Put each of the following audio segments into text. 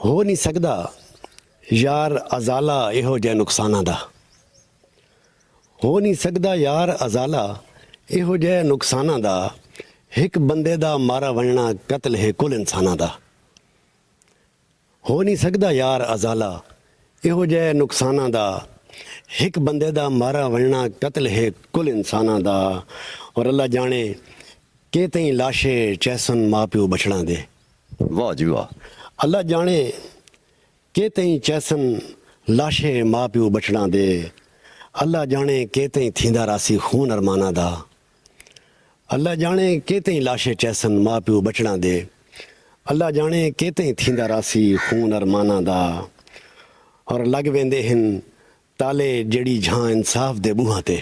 ਹੋ ਨਹੀਂ ਸਕਦਾ ਯਾਰ ਅਜ਼ਾਲਾ ਇਹੋ ਜਿਹੇ ਨੁਕਸਾਨਾਂ ਦਾ। ਹੋ ਨਹੀਂ ਸਕਦਾ ਯਾਰ ਅਜ਼ਾਲਾ ਇਹੋ ਜਿਹੇ ਨੁਕਸਾਨਾਂ ਦਾ। ਇੱਕ ਬੰਦੇ ਦਾ ਮਾਰਾ ਵੰਡਣਾ ਕਤਲ ਹੈ ਕੁੱਲ ਇਨਸਾਨਾਂ ਦਾ। ਹੋ ਨਹੀਂ ਸਕਦਾ ਯਾਰ ਅਜ਼ਾਲਾ ਇਹੋ ਜਿਹੇ ਨੁਕਸਾਨਾਂ ਦਾ। ਇੱਕ ਬੰਦੇ ਦਾ ਮਾਰਾ ਵੰਡਣਾ ਕਤਲ ਹੈ ਕੁੱਲ ਇਨਸਾਨਾਂ ਦਾ। ਔਰ ਅੱਲਾ ਜਾਣੇ ਕਿ ਤਈ ਲਾਸ਼ੇ ਚੈਸਨ ਮਾਂ ਪਿਓ ਬਛੜਾਂ ਦੇ। واہ جی واہ۔ اللہ جانے کہ تئیں چیسن لاشے ماں پیو بچڑاں دے۔ اللہ جانے کہ تئیں تھیندا راسی خون ارماناں دا۔ اللہ جانے کہ تئیں لاشے چیسن ماں پیو بچڑاں دے۔ اللہ جانے کہ تئیں تھیندا راسی خون ارماناں دا۔ اور لگ ویندے ہن تالے جڑی جھاں انصاف دے بوہاں تے۔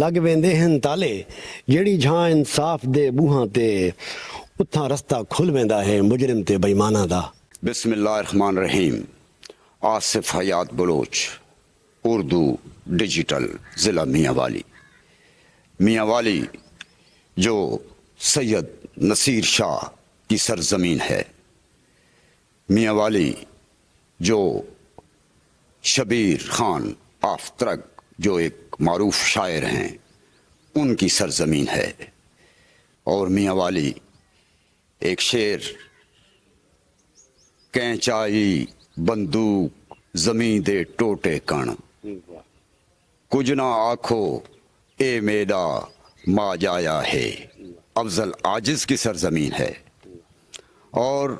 لگ ویندے ہن تالے جڑی جھاں انصاف دے بوہاں تے۔ اتھاں رستہ کھل ویندا ہے مجرم تے بےماناں دا۔ بسم اللہ الرحمن الرحیم۔ آصف حیات بلوچ، اردو ڈیجیٹل، ضلع میاں والی۔ میاں والی جو سید نصیر شاہ کی سرزمین ہے، میاں والی جو شبیر خان آفترک جو ایک معروف شاعر ہیں ان کی سرزمین ہے۔ اور میاں والی ایک شعر کینچائی بندوق زمین دے ٹوٹے کن، کچھ نہ آکھو اے میرا ما جایا ہے، افضل عاجز کی سرزمین ہے۔ اور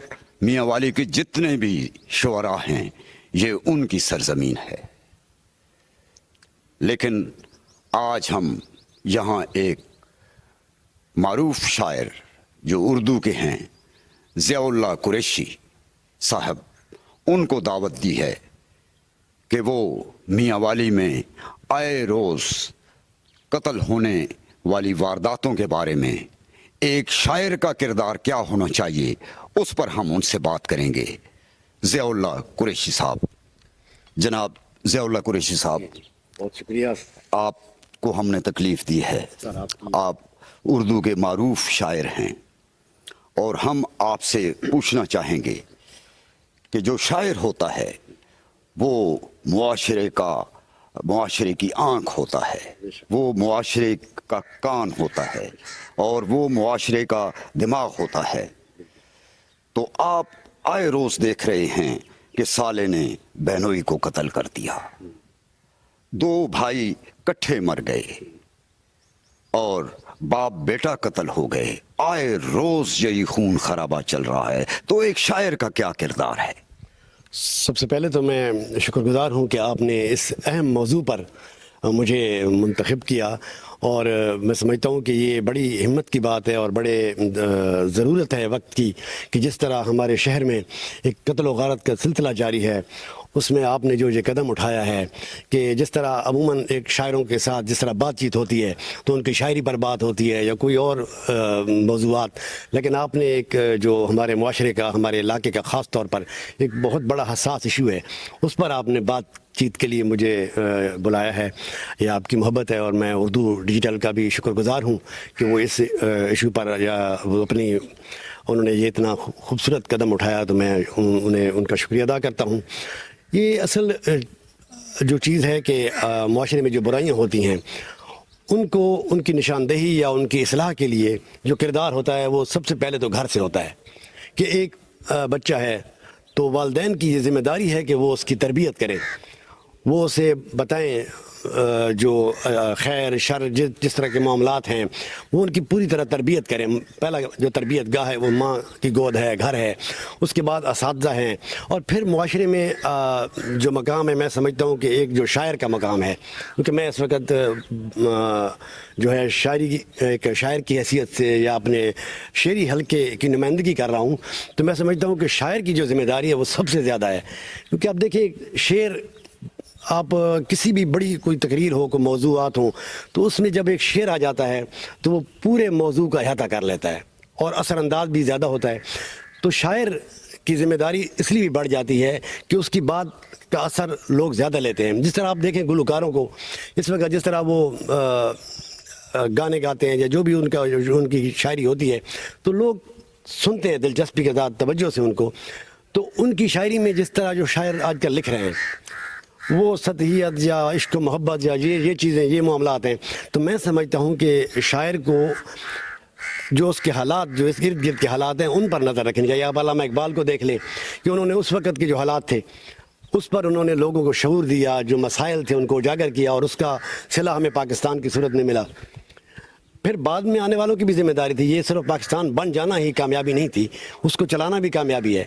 میاں والی کے جتنے بھی شعراء ہیں یہ ان کی سرزمین ہے۔ لیکن آج ہم یہاں ایک معروف شاعر جو اردو کے ہیں ضیاء اللہ قریشی صاحب، ان کو دعوت دی ہے کہ وہ میاں والی میں آئے روز قتل ہونے والی وارداتوں کے بارے میں ایک شاعر کا کردار کیا ہونا چاہیے اس پر ہم ان سے بات کریں گے۔ ضیاء اللہ قریشی صاحب، جناب ضیاء اللہ قریشی صاحب، بہت شکریہ۔ آپ کو ہم نے تکلیف دی ہے، آپ اردو کے معروف شاعر ہیں، اور ہم آپ سے پوچھنا چاہیں گے کہ جو شاعر ہوتا ہے وہ معاشرے کی آنکھ ہوتا ہے، وہ معاشرے کا کان ہوتا ہے، اور وہ معاشرے کا دماغ ہوتا ہے۔ تو آپ آئے روز دیکھ رہے ہیں کہ سالے نے بہنوئی کو قتل کر دیا، دو بھائی کٹھے مر گئے، اور باپ بیٹا قتل ہو گئے، آئے روز یہی خون خرابہ چل رہا ہے۔ تو ایک شاعر کا کیا کردار ہے؟ سب سے پہلے تو میں شکر گزار ہوں کہ آپ نے اس اہم موضوع پر مجھے منتخب کیا، اور میں سمجھتا ہوں کہ یہ بڑی ہمت کی بات ہے اور بڑے ضرورت ہے وقت کی کہ جس طرح ہمارے شہر میں ایک قتل و غارت کا سلسلہ جاری ہے، اس میں آپ نے جو یہ قدم اٹھایا ہے کہ جس طرح عموماً ایک شاعروں کے ساتھ جس طرح بات چیت ہوتی ہے تو ان کی شاعری پر بات ہوتی ہے یا کوئی اور موضوعات، لیکن آپ نے ایک جو ہمارے معاشرے کا، ہمارے علاقے کا خاص طور پر ایک بہت بڑا حساس ایشو ہے، اس پر آپ نے بات چیت کے لیے مجھے بلایا ہے۔ یہ آپ کی محبت ہے، اور میں اردو ڈیجیٹل کا بھی شکر گزار ہوں کہ وہ اس ایشو پر یا وہ انہوں نے یہ اتنا خوبصورت قدم اٹھایا، تو میں ان کا شکریہ ادا کرتا ہوں۔ یہ اصل جو چیز ہے کہ معاشرے میں جو برائیاں ہوتی ہیں ان کی نشاندہی یا ان کی اصلاح کے لیے جو کردار ہوتا ہے وہ سب سے پہلے تو گھر سے ہوتا ہے کہ ایک بچہ ہے تو والدین کی یہ ذمہ داری ہے کہ وہ اس کی تربیت کریں، وہ اسے بتائیں جو خیر شر جس طرح کے معاملات ہیں وہ ان کی پوری طرح تربیت کریں۔ پہلا جو تربیت گاہ ہے وہ ماں کی گود ہے، گھر ہے، اس کے بعد اساتذہ ہیں، اور پھر معاشرے میں جو مقام ہے میں سمجھتا ہوں کہ ایک جو شاعر کا مقام ہے، کیونکہ میں اس وقت جو ہے ایک شاعر کی حیثیت سے یا اپنے شعری حلقے کی نمائندگی کر رہا ہوں، تو میں سمجھتا ہوں کہ شاعر کی جو ذمہ داری ہے وہ سب سے زیادہ ہے، کیونکہ اب دیکھیں شعر آپ کسی بھی بڑی کوئی تقریر ہو، کوئی موضوعات ہوں، تو اس میں جب ایک شعر آ جاتا ہے تو وہ پورے موضوع کا احاطہ کر لیتا ہے اور اثر انداز بھی زیادہ ہوتا ہے۔ تو شاعر کی ذمہ داری اس لیے بھی بڑھ جاتی ہے کہ اس کی بات کا اثر لوگ زیادہ لیتے ہیں۔ جس طرح آپ دیکھیں گلوکاروں کو اس وقت جس طرح وہ گانے گاتے ہیں یا جو بھی ان کی شاعری ہوتی ہے تو لوگ سنتے ہیں دلچسپی کے ساتھ، توجہ سے ان کو، تو ان کی شاعری میں جس طرح جو شاعر آج کل لکھ رہے ہیں وہ سطحیت یا عشق و محبت یا یہ چیزیں، یہ معاملات ہیں، تو میں سمجھتا ہوں کہ شاعر کو جو اس کے حالات، جو اس ارد گرد کے حالات ہیں، ان پر نظر رکھنی چاہیے۔ آپ علامہ اقبال کو دیکھ لیں کہ انہوں نے اس وقت کے جو حالات تھے اس پر انہوں نے لوگوں کو شعور دیا، جو مسائل تھے ان کو اجاگر کیا، اور اس کا صلہ ہمیں پاکستان کی صورت میں ملا۔ پھر بعد میں آنے والوں کی بھی ذمہ داری تھی، یہ صرف پاکستان بن جانا ہی کامیابی نہیں تھی، اس کو چلانا بھی کامیابی ہے۔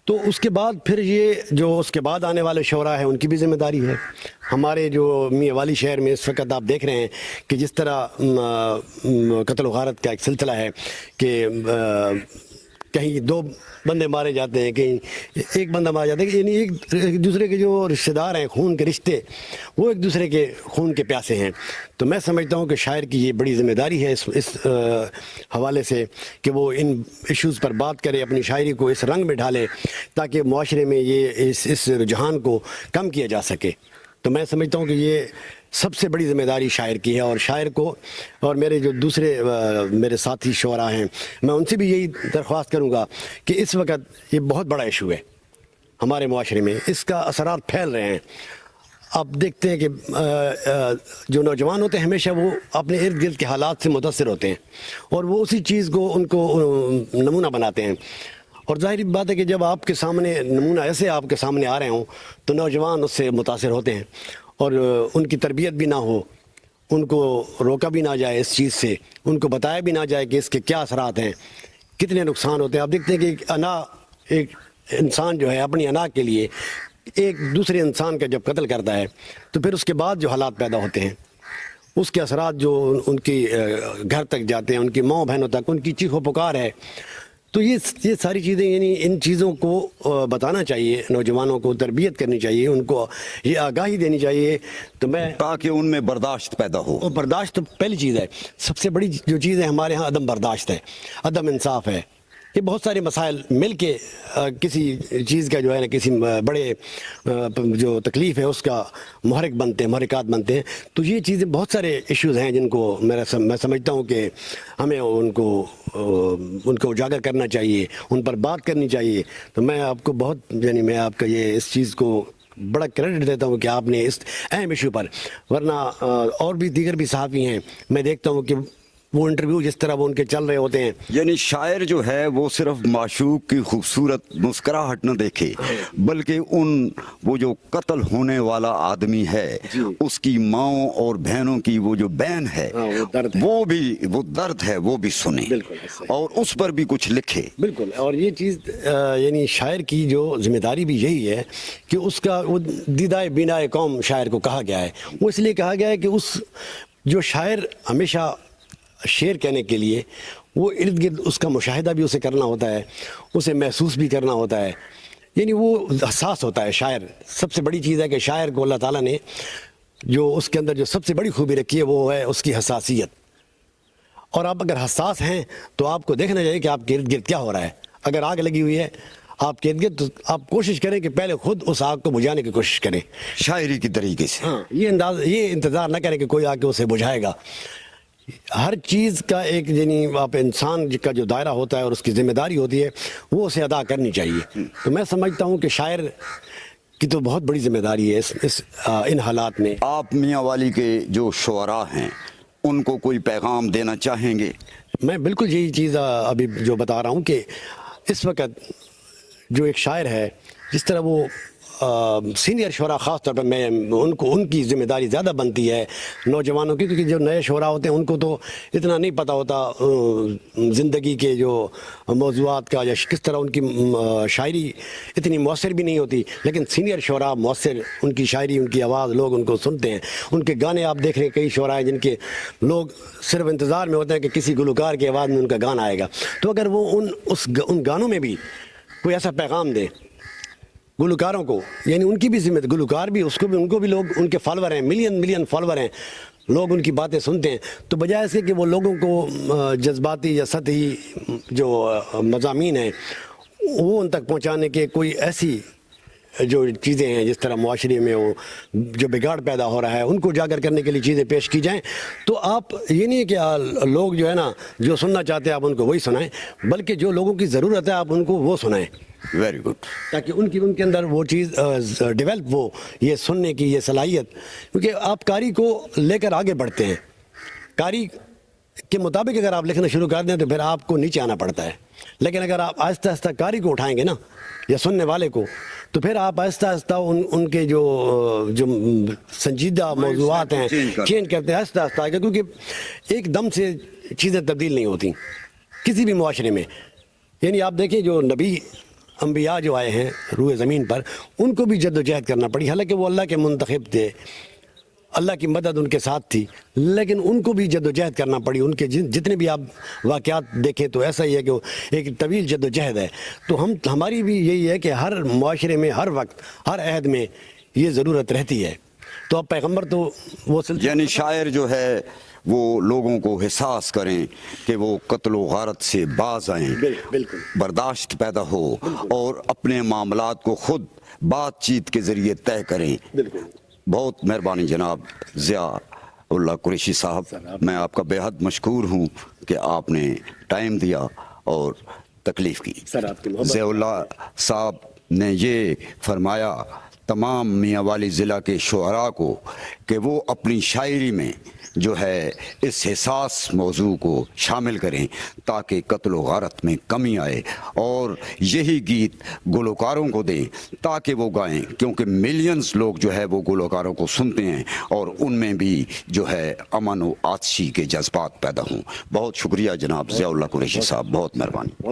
تو اس کے بعد پھر یہ جو اس کے بعد آنے والے شعراء ہیں ان کی بھی ذمہ داری ہے۔ ہمارے جو میاں والی شہر میں اس وقت آپ دیکھ رہے ہیں کہ جس طرح قتل و غارت کا ایک سلسلہ ہے کہ کہیں 2 بندے مارے جاتے ہیں، کہیں ایک بندہ مارا جاتا ہے، یعنی ایک دوسرے کے جو رشتہ دار ہیں، خون کے رشتے، وہ ایک دوسرے کے خون کے پیاسے ہیں۔ تو میں سمجھتا ہوں کہ شاعر کی یہ بڑی ذمہ داری ہے اس حوالے سے کہ وہ ان ایشوز پر بات کرے، اپنی شاعری کو اس رنگ میں ڈھالے تاکہ معاشرے میں یہ اس رجحان کو کم کیا جا سکے۔ تو میں سمجھتا ہوں کہ یہ سب سے بڑی ذمہ داری شاعر کی ہے، اور شاعر کو، اور میرے جو دوسرے میرے ساتھی شعراء ہیں، میں ان سے بھی یہی درخواست کروں گا کہ اس وقت یہ بہت بڑا ایشو ہے ہمارے معاشرے میں، اس کا اثرات پھیل رہے ہیں۔ آپ دیکھتے ہیں کہ جو نوجوان ہوتے ہیں ہمیشہ وہ اپنے ارد گرد کے حالات سے متاثر ہوتے ہیں، اور وہ اسی چیز کو ان کو نمونہ بناتے ہیں۔ اور ظاہری بات ہے کہ جب آپ کے سامنے نمونہ ایسے آپ کے سامنے آ رہے ہوں تو نوجوان اس سے متاثر ہوتے ہیں، اور ان کی تربیت بھی نہ ہو، ان کو روکا بھی نہ جائے اس چیز سے، ان کو بتایا بھی نہ جائے کہ اس کے کیا اثرات ہیں، کتنے نقصان ہوتے ہیں۔ آپ دیکھتے ہیں کہ ایک انسان جو ہے اپنی انا کے لیے ایک دوسرے انسان کا جب قتل کرتا ہے تو پھر اس کے بعد جو حالات پیدا ہوتے ہیں، اس کے اثرات جو ان کی گھر تک جاتے ہیں، ان کی ماں بہنوں تک، ان کی چیخ و پکار ہے۔ تو یہ ساری چیزیں، یعنی ان چیزوں کو بتانا چاہیے، نوجوانوں کو تربیت کرنی چاہیے، ان کو یہ آگاہی دینی چاہیے۔ تو میں تاکہ ان میں برداشت پیدا ہو۔ اور برداشت تو پہلی چیز ہے، سب سے بڑی جو چیز ہے ہمارے ہاں عدم برداشت ہے، عدم انصاف ہے۔ یہ بہت سارے مسائل مل کے کسی چیز کا جو ہے نا، کسی بڑے جو تکلیف ہے اس کا محرکات بنتے ہیں۔ تو یہ چیزیں بہت سارے ایشوز ہیں جن کو میں سمجھتا ہوں کہ ہمیں ان کو اجاگر کرنا چاہیے، ان پر بات کرنی چاہیے۔ تو میں آپ کو میں آپ کا یہ اس چیز کو بڑا کریڈٹ دیتا ہوں کہ آپ نے اس اہم ایشو پر، ورنہ اور بھی دیگر بھی صحافی ہیں، میں دیکھتا ہوں کہ وہ انٹرویو جس طرح وہ ان کے چل رہے ہوتے ہیں، یعنی شاعر جو ہے وہ صرف معشوق کی خوبصورت مسکراہٹ نہ دیکھے، بلکہ وہ جو قتل ہونے والا آدمی ہے اس کی ماؤں اور بہنوں کی وہ جو بہن ہے، وہ درد ہے وہ بھی سنے اور اس پر بھی کچھ لکھے۔ بالکل۔ اور یہ چیز یعنی شاعر کی جو ذمہ داری بھی یہی ہے کہ اس کا وہ دیدائے بینائے قوم شاعر کو کہا گیا ہے۔ وہ اس لیے کہا گیا ہے کہ جو شاعر ہمیشہ شعر کہنے کے لیے وہ ارد گرد اس کا مشاہدہ بھی اسے کرنا ہوتا ہے، اسے محسوس بھی کرنا ہوتا ہے، یعنی وہ حساس ہوتا ہے شاعر۔ سب سے بڑی چیز ہے کہ شاعر کو اللہ تعالیٰ نے جو اس کے اندر جو سب سے بڑی خوبی رکھی ہے وہ ہے اس کی حساسیت۔ اور آپ اگر حساس ہیں تو آپ کو دیکھنا چاہیے کہ آپ کے ارد گرد کیا ہو رہا ہے۔ اگر آگ لگی ہوئی ہے آپ کے ارد گرد تو آپ کوشش کریں کہ پہلے خود اس آگ کو بجھانے کی کوشش کریں شاعری کی طریقے سے۔ ہاں، یہ انتظار نہ کریں کہ کوئی آ کے اسے بجھائے گا۔ ہر چیز کا ایک یعنی آپ انسان کا جو دائرہ ہوتا ہے اور اس کی ذمہ داری ہوتی ہے وہ اسے ادا کرنی چاہیے۔ تو میں سمجھتا ہوں کہ شاعر کی تو بہت بڑی ذمہ داری ہے ان حالات میں۔ آپ میاں والی کے جو شعراء ہیں ان کو کوئی پیغام دینا چاہیں گے؟ میں بالکل یہی چیز ابھی جو بتا رہا ہوں کہ اس وقت جو ایک شاعر ہے، جس طرح وہ سینئر شعراء خاص طور پر میں ان کی ذمہ داری زیادہ بنتی ہے نوجوانوں کی، کیونکہ جو نئے شعراء ہوتے ہیں ان کو تو اتنا نہیں پتہ ہوتا زندگی کے جو موضوعات کا، یا کس طرح ان کی شاعری اتنی مؤثر بھی نہیں ہوتی، لیکن سینئر شعراء مؤثر، ان کی شاعری، ان کی آواز لوگ ان کو سنتے ہیں، ان کے گانے آپ دیکھ رہے ہیں، کئی شعراء ہیں جن کے لوگ صرف انتظار میں ہوتے ہیں کہ کسی گلوکار کی آواز میں ان کا گانا آئے گا۔ تو اگر وہ ان گانوں میں بھی کوئی ایسا پیغام دے گلوکاروں کو، یعنی ان کی بھی ذمہ، گلوکار بھی ان کو بھی لوگ، ان کے فالوور ہیں، ملین فالوور ہیں، لوگ ان کی باتیں سنتے ہیں، تو بجائے اس کے کہ وہ لوگوں کو جذباتی یا سطحی جو مضامین ہیں وہ ان تک پہنچانے کے کوئی ایسی جو چیزیں ہیں جس طرح معاشرے میں وہ جو بگاڑ پیدا ہو رہا ہے ان کو اجاگر کرنے کے لیے چیزیں پیش کی جائیں. تو آپ یہ نہیں کہ لوگ جو ہے نا جو سننا چاہتے ہیں آپ ان کو وہی سنائیں, بلکہ جو لوگوں کی ضرورت ہے آپ ان کو وہ سنائیں, ویری گڈ. تاکہ ان کے اندر وہ چیز ڈیولپ ہو, یہ سننے کی یہ صلاحیت. کیونکہ آپ قاری کو لے کر آگے بڑھتے ہیں, قاری کے مطابق اگر آپ لکھنا شروع کر دیں تو پھر آپ کو نیچے آنا پڑتا ہے. لیکن اگر آپ آہستہ آہستہ قاری کو اٹھائیں گے نا یا سننے والے کو, تو پھر آپ آہستہ آہستہ ان کے جو سنجیدہ موضوعات ہیں چینج کرتے ہیں آہستہ آہستہ آگے, کیونکہ ایک دم سے چیزیں تبدیل نہیں ہوتی کسی بھی معاشرے میں. یعنی آپ دیکھیں جو نبی انبیاء جو آئے ہیں روئے زمین پر, ان کو بھی جد و جہد کرنا پڑی, حالانکہ وہ اللہ کے منتخب تھے, اللہ کی مدد ان کے ساتھ تھی, لیکن ان کو بھی جد و جہد کرنا پڑی. ان کے جتنے بھی آپ واقعات دیکھیں تو ایسا ہی ہے کہ ایک طویل جد و جہد ہے. تو ہماری بھی یہی ہے کہ ہر معاشرے میں ہر وقت ہر عہد میں یہ ضرورت رہتی ہے. تو اب پیغمبر تو وہ یعنی شاعر جو ہے وہ لوگوں کو احساس کریں کہ وہ قتل و غارت سے باز آئیں, بالکل برداشت پیدا ہو اور اپنے معاملات کو خود بات چیت کے ذریعے طے کریں. بالکل. بہت مہربانی جناب ضیاء اللہ قریشی صاحب, میں آپ کا بے حد مشکور ہوں کہ آپ نے ٹائم دیا اور تکلیف کی. ضیاء اللہ صاحب نے یہ فرمایا تمام میاں والی ضلع کے شعراء کو کہ وہ اپنی شاعری میں جو ہے اس حساس موضوع کو شامل کریں تاکہ قتل و غارت میں کمی آئے, اور یہی گیت گلوکاروں کو دیں تاکہ وہ گائیں, کیونکہ ملینز لوگ جو ہے وہ گلوکاروں کو سنتے ہیں اور ان میں بھی جو ہے امن و آتشی کے جذبات پیدا ہوں. بہت شکریہ جناب ضیاء اللہ قریشی صاحب, بہت مہربانی.